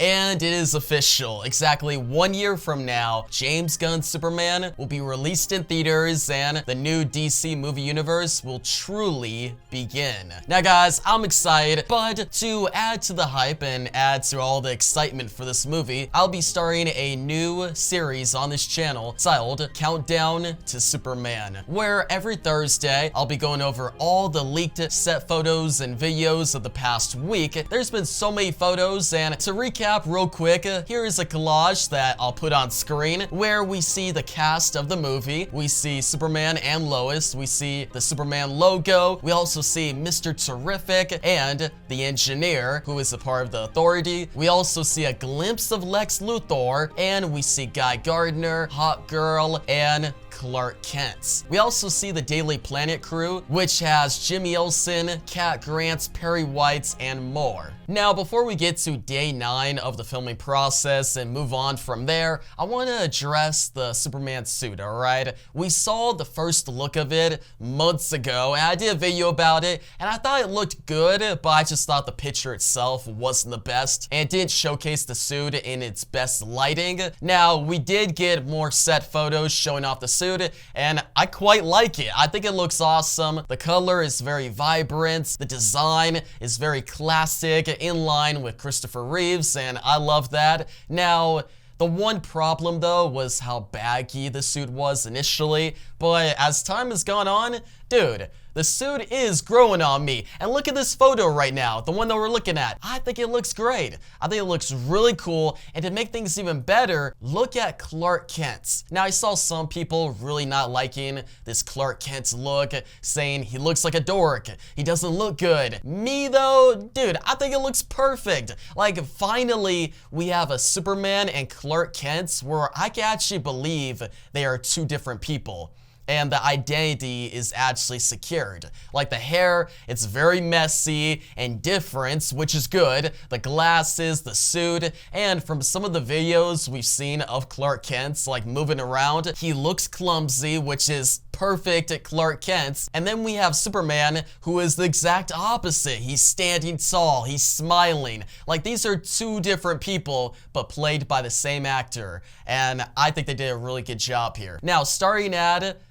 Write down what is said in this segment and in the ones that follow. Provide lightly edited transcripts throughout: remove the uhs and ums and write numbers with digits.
And it is official. Exactly 1 year from now, James Gunn's Superman will be released in theaters and the new DC movie universe will truly begin. Now guys, I'm excited, but to add to the hype and add to all the excitement for this movie, I'll be starting a new series on this channel titled Countdown to Superman, where every Thursday I'll be going over all the leaked set photos and videos of the past week. There's been so many photos, and to recap real quick, here is a collage that I'll put on screen where we see the cast of the movie. We see Superman and Lois. We see the Superman logo. We also see Mr. Terrific and the engineer, who is a part of the Authority. We also see a glimpse of Lex Luthor, and we see Guy Gardner, Hot Girl, and Clark Kent. We also see the Daily Planet crew, which has Jimmy Olsen, Cat Grant, Perry White, and more. Now, before we get to day 9 of the filming process and move on from there, I want to address the Superman suit, alright? We saw the first look of it months ago, and I did a video about it, and I thought it looked good, but I just thought the picture itself wasn't the best, and it didn't showcase the suit in its best lighting. Now, we did get more set photos showing off the suit, and I quite like it. I think it looks awesome. The color is very vibrant. The design is very classic, in line with Christopher Reeves, and I love that. Now, the one problem though was how baggy the suit was initially, but as time has gone on, dude, the suit is growing on me. And look at this photo right now, the one that we're looking at. I think it looks great. I think it looks really cool. And to make things even better, look at Clark Kent. Now, I saw some people really not liking this Clark Kent look, saying he looks like a dork. He doesn't look good. Me though, dude, I think it looks perfect. Like, finally, we have a Superman and Clark Kent where I can actually believe they are two different people, and the identity is actually secured. Like the hair, it's very messy and different, which is good. The glasses, the suit, and from some of the videos we've seen of Clark Kent, like moving around, he looks clumsy, which is perfect Clark Kent. And then we have Superman, who is the exact opposite. He's standing tall, he's smiling. Like, these are two different people, but played by the same actor. And I think they did a really good job here. Now, starting at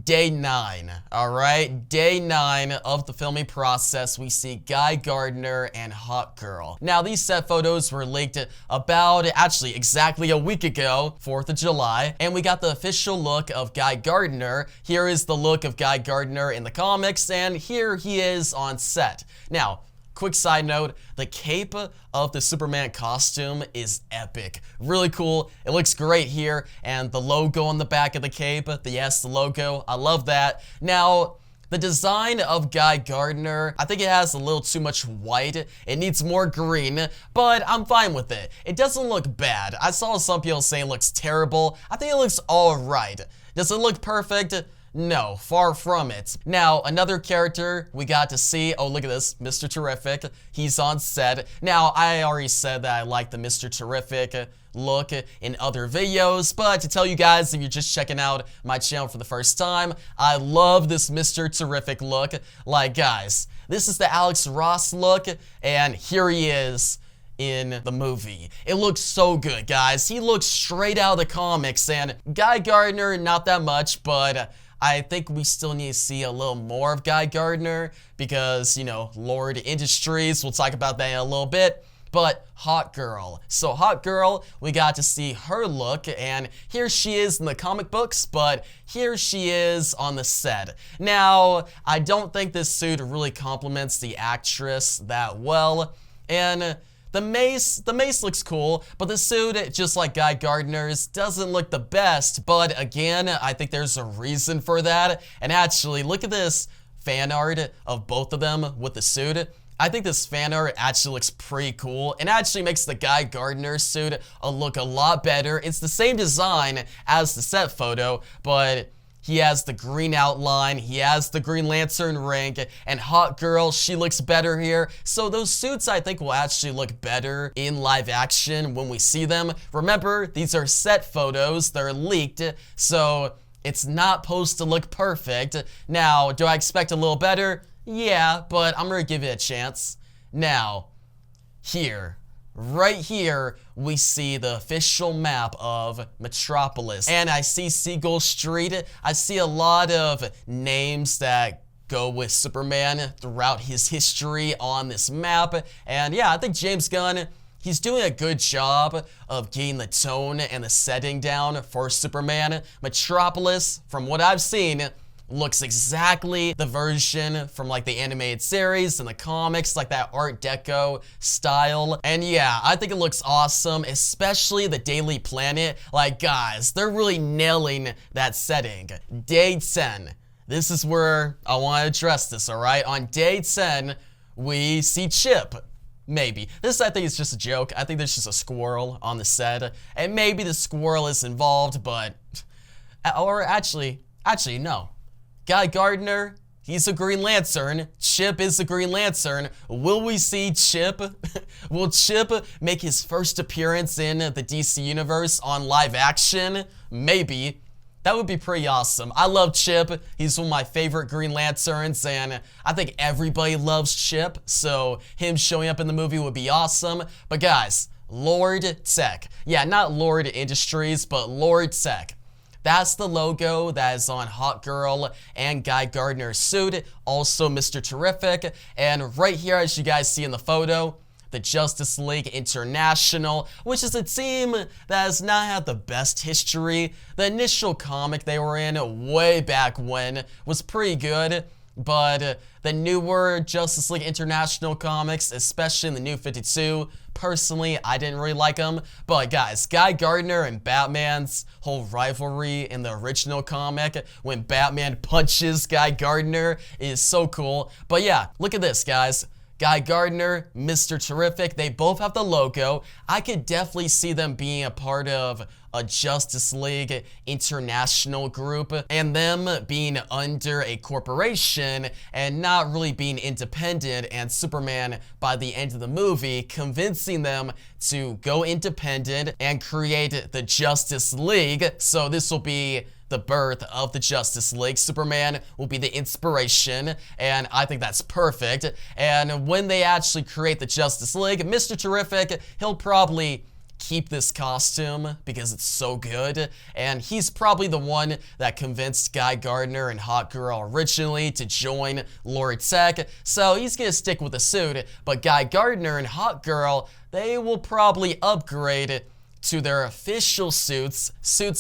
day 9, alright? Day 9 of the filming process, we see Guy Gardner and Hot Girl. Now, these set photos were leaked about, actually, exactly a week ago, 4th of July, and we got the official look of Guy Gardner. Here is the look of Guy Gardner in the comics, and here he is on set. Now, quick side note, the cape of the Superman costume is epic. Really cool. It looks great here. And the logo on the back of the cape, the logo, I love that. Now, the design of Guy Gardner, I think it has a little too much white. It needs more green, but I'm fine with it. It doesn't look bad. I saw some people saying it looks terrible. I think it looks alright. Does it look perfect? No, far from it. Now, another character we got to see, oh, look at this, Mr. Terrific. He's on set. Now, I already said that I like the Mr. Terrific look in other videos, but to tell you guys, if you're just checking out my channel for the first time, I love this Mr. Terrific look. Like, guys, this is the Alex Ross look, and here he is in the movie. It looks so good, guys. He looks straight out of the comics, and Guy Gardner, not that much, but I think we still need to see a little more of Guy Gardner because, you know, Lord Industries, we'll talk about that in a little bit. But Hot Girl. So Hot Girl, we got to see her look, and here she is in the comic books, but here she is on the set. Now, I don't think this suit really complements the actress that well, and the mace looks cool, but the suit, just like Guy Gardner's, doesn't look the best. But again, I think there's a reason for that. And actually, look at this fan art of both of them with the suit. I think this fan art actually looks pretty cool and actually makes the Guy Gardner suit look a lot better. It's the same design as the set photo, but he has the green outline, he has the Green Lantern ring, and Hot Girl, she looks better here. So those suits, I think, will actually look better in live action when we see them. Remember, these are set photos, they're leaked, so it's not supposed to look perfect. Now, do I expect a little better? Yeah, but I'm gonna give it a chance. Now, here, right here we see the official map of Metropolis. And I see Seagull Street. I see a lot of names that go with Superman throughout his history on this map. And yeah, I think James Gunn, he's doing a good job of getting the tone and the setting down for Superman. Metropolis, from what I've seen, looks exactly the version from like the animated series and the comics, like that Art Deco style. And yeah, I think it looks awesome, especially the Daily Planet. Like guys, they're really nailing that setting. Day 10. This is where I want to address this, all right? On day 10, we see Chip. Maybe. This, I think, is just a joke. I think there's just a squirrel on the set, and maybe the squirrel is involved, but... Or actually, no. Guy Gardner, he's a Green Lantern. Chip is a Green Lantern. Will we see Chip? Will Chip make his first appearance in the DC Universe on live action? Maybe. That would be pretty awesome. I love Chip. He's one of my favorite Green Lanterns, and I think everybody loves Chip, so him showing up in the movie would be awesome. But guys, Lord Tech. Yeah, not Lord Industries, but Lord Tech. That's the logo that is on Hot Girl and Guy Gardner's suit, also Mr. Terrific. And right here, as you guys see in the photo, the Justice League International, which is a team that has not had the best history. The initial comic they were in way back when was pretty good, but the newer Justice League International comics, especially in the New 52, personally, I didn't really like them. But guys, Guy Gardner and Batman's whole rivalry in the original comic, when Batman punches Guy Gardner, is so cool. But yeah, look at this, guys. Guy Gardner, Mr. Terrific, they both have the logo. I could definitely see them being a part of a Justice League International group, and them being under a corporation and not really being independent, and Superman, by the end of the movie, convincing them to go independent and create the Justice League. So this will be the birth of the Justice League. Superman will be the inspiration, and I think that's perfect. And when they actually create the Justice League, Mr. Terrific, he'll probably keep this costume because it's so good, and he's probably the one that convinced Guy Gardner and Hot Girl originally to join Lord Tech, so he's gonna stick with the suit. But Guy Gardner and Hot Girl, they will probably upgrade to their official suits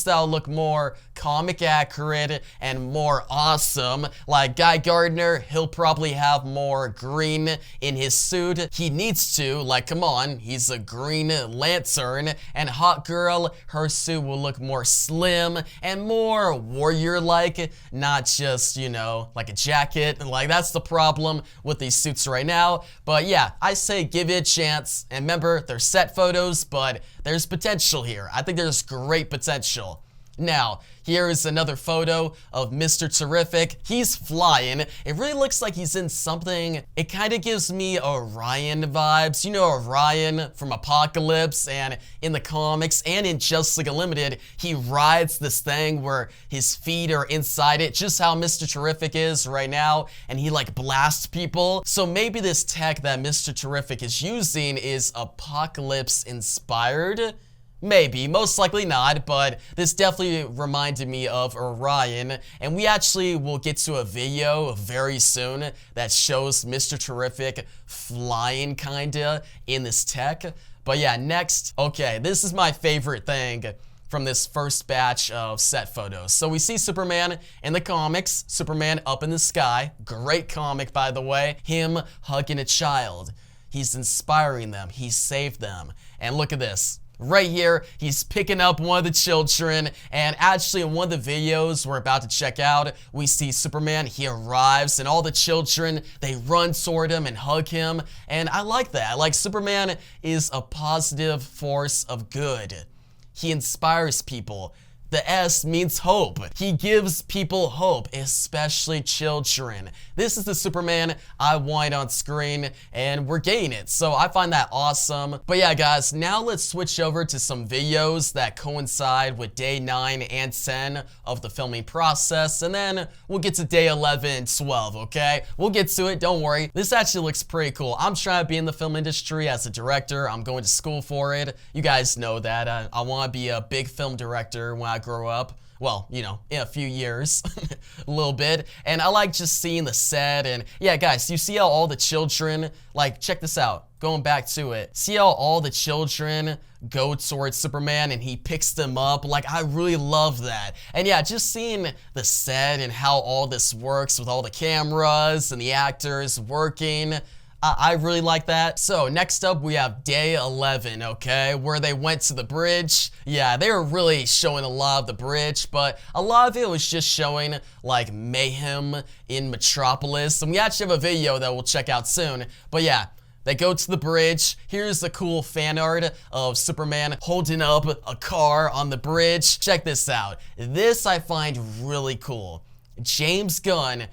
that'll look more comic accurate and more awesome. Like Guy Gardner, he'll probably have more green in his suit. He needs to, like, come on, he's a Green Lantern. And Hot Girl, her suit will look more slim and more warrior-like, not just, you know, like a jacket. Like, that's the problem with these suits right now. But yeah, I say give it a chance. And remember, they're set photos, but there's potential here. I think there's great potential. Now, here is another photo of Mr. Terrific. He's flying. It really looks like he's in something. It kind of gives me Orion vibes. You know Orion from Apocalypse, and in the comics and in Justice League Unlimited, he rides this thing where his feet are inside it, just how Mr. Terrific is right now, and he like blasts people. So maybe this tech that Mr. Terrific is using is Apocalypse inspired. Maybe, most likely not, but this definitely reminded me of Orion, and we actually will get to a video very soon that shows Mr. Terrific flying kinda in this tech. But yeah, next, okay, this is my favorite thing from this first batch of set photos. So we see Superman in the comics, Superman up in the sky, great comic by the way, him hugging a child. He's inspiring them, he saved them, and look at this. Right here, he's picking up one of the children, and actually in one of the videos we're about to check out, we see Superman, he arrives, and all the children, they run toward him and hug him, and I like that. Like, Superman is a positive force of good. He inspires people. The S means hope. He gives people hope, especially children. This is the Superman I want on screen, and we're getting it. So I find that awesome. But yeah, guys, now let's switch over to some videos that coincide with day 9 and 10 of the filming process, and then we'll get to day 11 and 12, okay? We'll get to it, don't worry. This actually looks pretty cool. I'm trying to be in the film industry as a director. I'm going to school for it. You guys know that. I want to be a big film director when I grow up. Well, you know, in a few years, a little bit. And I like just seeing the set. And yeah, guys, you see how all the children, like, check this out. Going back to it. See how all the children go towards Superman and he picks them up? Like, I really love that. And yeah, just seeing the set and how all this works with all the cameras and the actors working, I really like that. So next up we have day 11, okay, where they went to the bridge. Yeah, they were really showing a lot of the bridge, but a lot of it was just showing like mayhem in Metropolis. And we actually have a video that we'll check out soon. But yeah, they go to the bridge. Here's the cool fan art of Superman holding up a car on the bridge. Check this out. This I find really cool. James Gunn,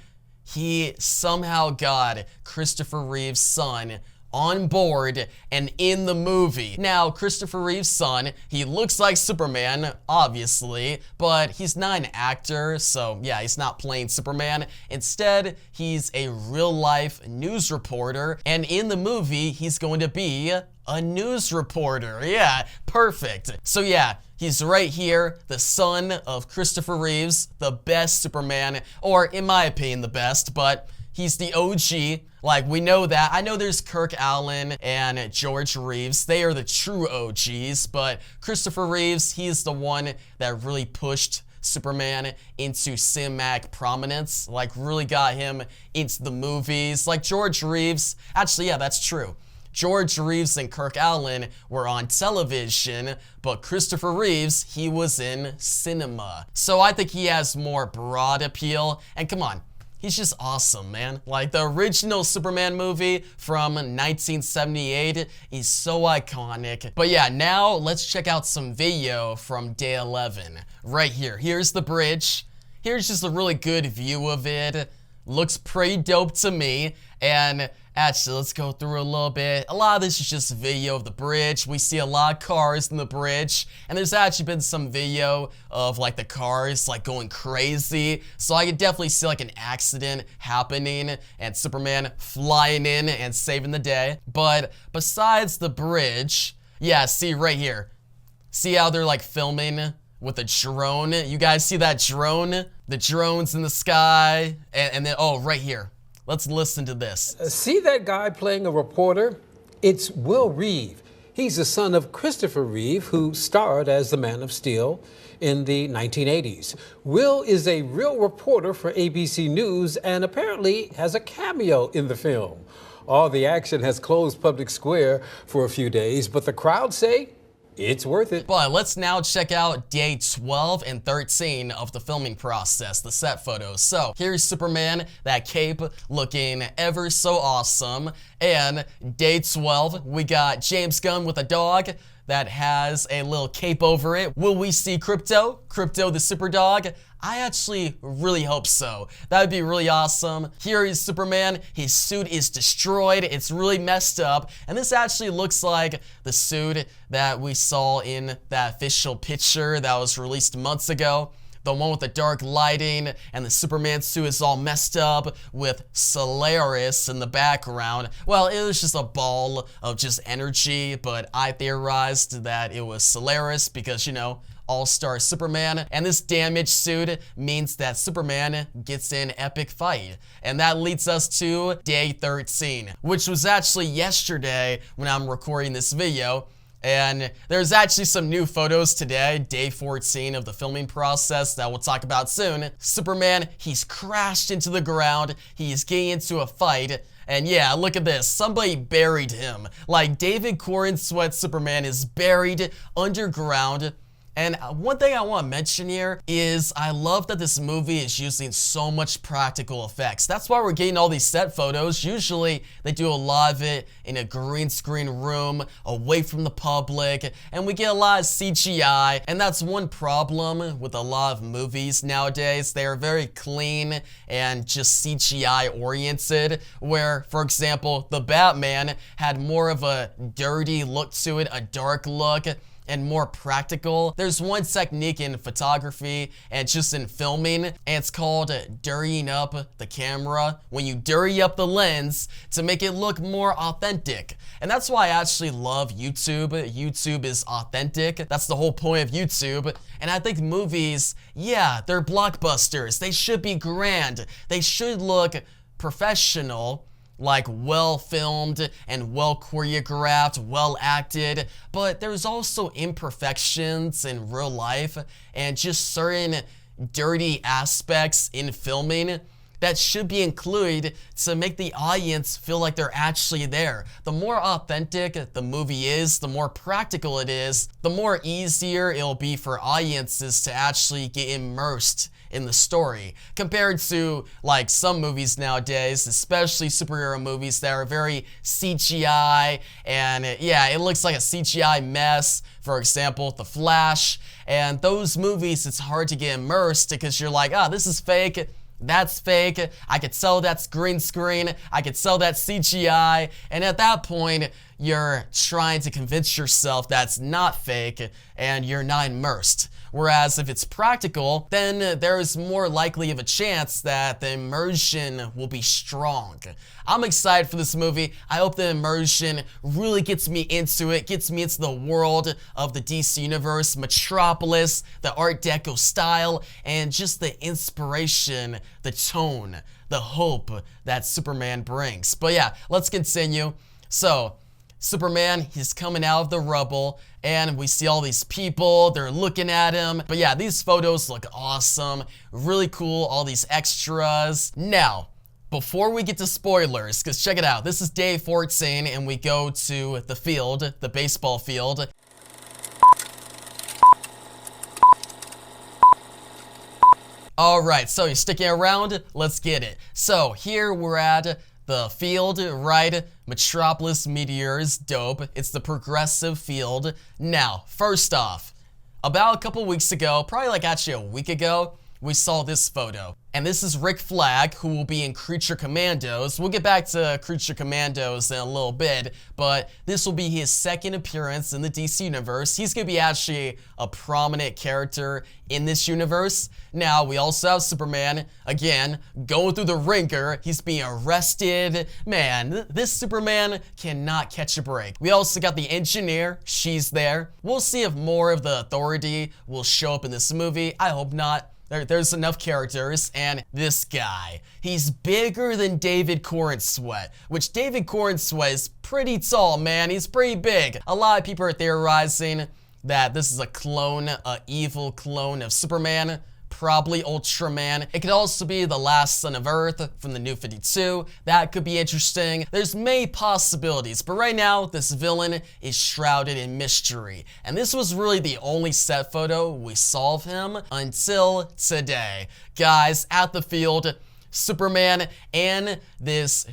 he somehow got Christopher Reeve's son on board and in the movie. Now, Christopher Reeve's son, he looks like Superman, obviously, but he's not an actor, so yeah, he's not playing Superman. Instead, he's a real-life news reporter, and in the movie, he's going to be a news reporter. Yeah, perfect. So yeah, he's right here, the son of Christopher Reeves, the best Superman, or in my opinion, the best, but he's the OG. Like, we know that. I know there's Kirk Allen and George Reeves. They are the true OGs, but Christopher Reeves, he's the one that really pushed Superman into cinematic prominence, like really got him into the movies. Like George Reeves, actually, yeah, that's true. George Reeves and Kirk Allen were on television, but Christopher Reeves, he was in cinema. So I think he has more broad appeal, and come on, he's just awesome, man. Like, the original Superman movie from 1978 is so iconic. But yeah, now let's check out some video from day 11. Right here. Here's the bridge. Here's just a really good view of it. Looks pretty dope to me. And actually, let's go through a little bit. A lot of this is just video of the bridge. We see a lot of cars in the bridge, and there's actually been some video of like the cars like going crazy. So I could definitely see like an accident happening and Superman flying in and saving the day. But besides the bridge, yeah, see right here. See how they're like filming with a drone? You guys see that drone? The drone's in the sky, and then, oh, right here. Let's listen to this. See that guy playing a reporter? It's Will Reeve. He's the son of Christopher Reeve, who starred as the Man of Steel in the 1980s. Will is a real reporter for ABC News and apparently has a cameo in the film. All the action has closed Public Square for a few days, but the crowd say it's worth it. But let's now check out day 12 and 13 of the filming process, the set photos. So here's Superman, that cape looking ever so awesome. And day 12, we got James Gunn with a dog that has a little cape over it. Will we see Krypto? Krypto the super dog? I actually really hope so. That would be really awesome. Here is Superman. His suit is destroyed. It's really messed up. And this actually looks like the suit that we saw in that official picture that was released months ago. The one with the dark lighting, and the Superman suit is all messed up with Solaris in the background. Well, it was just a ball of just energy, but I theorized that it was Solaris because, you know, All-Star Superman, and this damaged suit means that Superman gets an epic fight. And that leads us to day 13, which was actually yesterday when I'm recording this video. And there's actually some new photos today, day 14 of the filming process that we'll talk about soon. Superman, he's crashed into the ground, he's getting into a fight, and yeah, look at this, somebody buried him. Like, David Corenswet Superman is buried underground, And one thing I want to mention here is I love that this movie is using so much practical effects. That's why we're getting all these set photos. Usually they do a lot of it in a green screen room away from the public, and we get a lot of CGI, and that's one problem with a lot of movies nowadays. They are very clean and just CGI oriented, where, for example, the Batman had more of a dirty look to it, a dark look, and more practical. There's one technique in photography and just in filming, and it's called dirtying up the camera. When you dirty up the lens to make it look more authentic. And that's why I actually love YouTube. YouTube is authentic. That's the whole point of YouTube. And I think movies, yeah, they're blockbusters. They should be grand. They should look professional, like well filmed and well choreographed, well acted, but there's also imperfections in real life and just certain dirty aspects in filming that should be included to make the audience feel like they're actually there. The more authentic the movie is, the more practical it is, the more easier it'll be for audiences to actually get immersed in the story, compared to like some movies nowadays, especially superhero movies that are very CGI, and yeah, it looks like a CGI mess. For example, The Flash, and those movies, it's hard to get immersed because you're like, ah, this is fake, that's fake, I could tell that's green screen, I could tell that's CGI, and at that point, you're trying to convince yourself that's not fake and you're not immersed. Whereas if it's practical, then there's more likely of a chance that the immersion will be strong. I'm excited for this movie. I hope the immersion really gets me into it, gets me into the world of the DC Universe, Metropolis, the Art Deco style, and just the inspiration, the tone, the hope that Superman brings. But yeah, let's continue. So, Superman, he's coming out of the rubble, and we see all these people, they're looking at him. But yeah, these photos look awesome, really cool, all these extras. Now, before we get to spoilers, because check it out, this is day 14, and we go to the field, the baseball field. Alright, so you're sticking around? Let's get it. So, here we're at the field, right? Metropolis Meteors, dope. It's the progressive field. Now, first off, about a couple weeks ago, probably like actually a week ago, we saw this photo. And this is Rick Flag, who will be in Creature Commandos. We'll get back to Creature Commandos in a little bit, but this will be his second appearance in the DC Universe. He's gonna be actually a prominent character in this universe. Now, we also have Superman, again, going through the ringer. He's being arrested. Man, this Superman cannot catch a break. We also got the Engineer. She's there. We'll see if more of the Authority will show up in this movie. I hope not. There's enough characters, and this guy, he's bigger than David Corenswet, which David Corenswet is pretty tall, man. He's pretty big. A lot of people are theorizing that this is a clone, an evil clone of Superman, probably Ultraman. It could also be the last son of Earth from the New 52. That could be interesting. There's many possibilities, but right now, this villain is shrouded in mystery. And this was really the only set photo we saw of him until today. Guys, at the field, Superman and this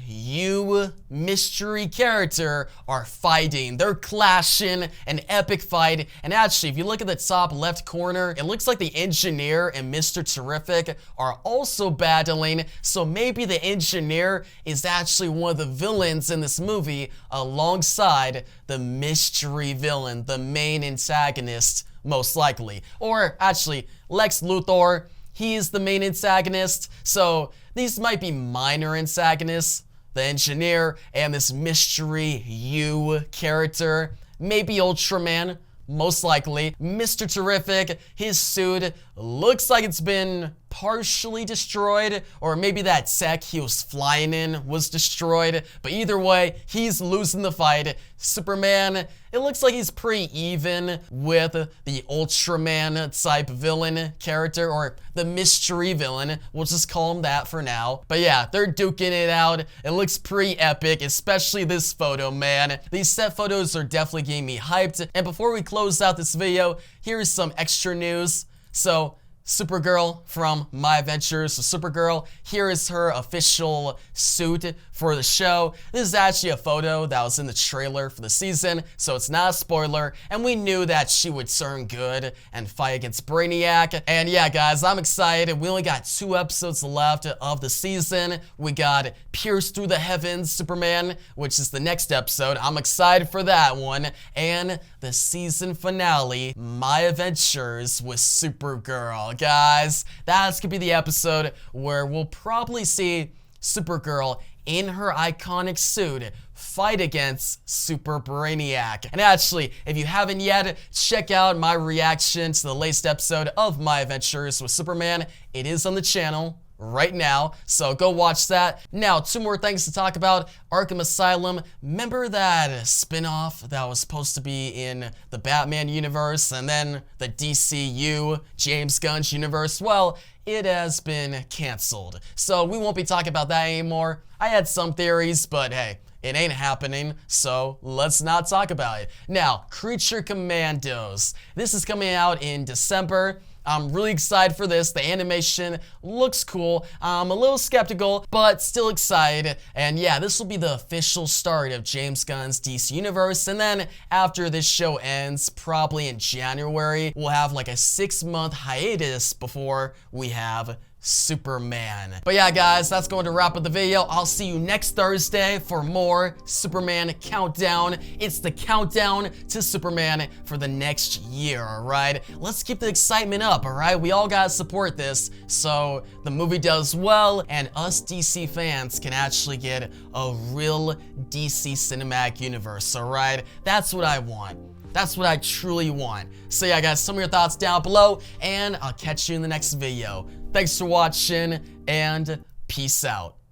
mystery character are fighting. They're clashing, an epic fight. And actually, if you look at the top left corner, it looks like the Engineer and Mr. Terrific are also battling. So maybe the Engineer is actually one of the villains in this movie alongside the mystery villain, the main antagonist, most likely. Or actually, Lex Luthor, he is the main antagonist, so these might be minor antagonists. The Engineer and this mystery character. Maybe Ultraman, most likely. Mr. Terrific, his suit looks like it's been partially destroyed, or maybe that tech he was flying in was destroyed, but either way, he's losing the fight. Superman, it looks like he's pretty even with the Ultraman type villain character, or the mystery villain. We'll just call him that for now. But yeah, they're duking it out. It looks pretty epic, especially this photo, man. These set photos are definitely getting me hyped. And before we close out this video, here's some extra news. So, Supergirl from My Adventures. So Supergirl, here is her official suit for the show. This is actually a photo that was in the trailer for the season, so it's not a spoiler, and we knew that she would turn good and fight against Brainiac. And yeah, guys, I'm excited. We only got 2 episodes left of the season. We got Pierce Through the Heavens Superman, which is the next episode. I'm excited for that one. And the season finale, My Adventures with Supergirl. Guys, that's gonna be the episode where we'll probably see Supergirl in her iconic suit fight against Super Brainiac. And actually, if you haven't yet, check out my reaction to the latest episode of My Adventures with Superman. It is on the channel right now, so go watch that. Now, 2 more things to talk about. Arkham Asylum. Remember that spin-off that was supposed to be in the Batman universe and then the DCU, James Gunn's universe? Well, it has been canceled, so we won't be talking about that anymore. I had some theories, but hey, it ain't happening, so let's not talk about it. Now, Creature Commandos. This is coming out in December. I'm really excited for this. The animation looks cool. I'm a little skeptical, but still excited. And yeah, this will be the official start of James Gunn's DC Universe. And then after this show ends, probably in January, we'll have like a 6-month hiatus before we have Superman. But yeah, guys, that's going to wrap up the video. I'll see you next Thursday for more Superman Countdown. It's the countdown to Superman for the next year, all right? Let's keep the excitement up, all right? We all gotta support this so the movie does well and us DC fans can actually get a real DC cinematic universe, all right? That's what I want. That's what I truly want. So yeah, guys, some of your thoughts down below, and I'll catch you in the next video. Thanks for watching, and peace out.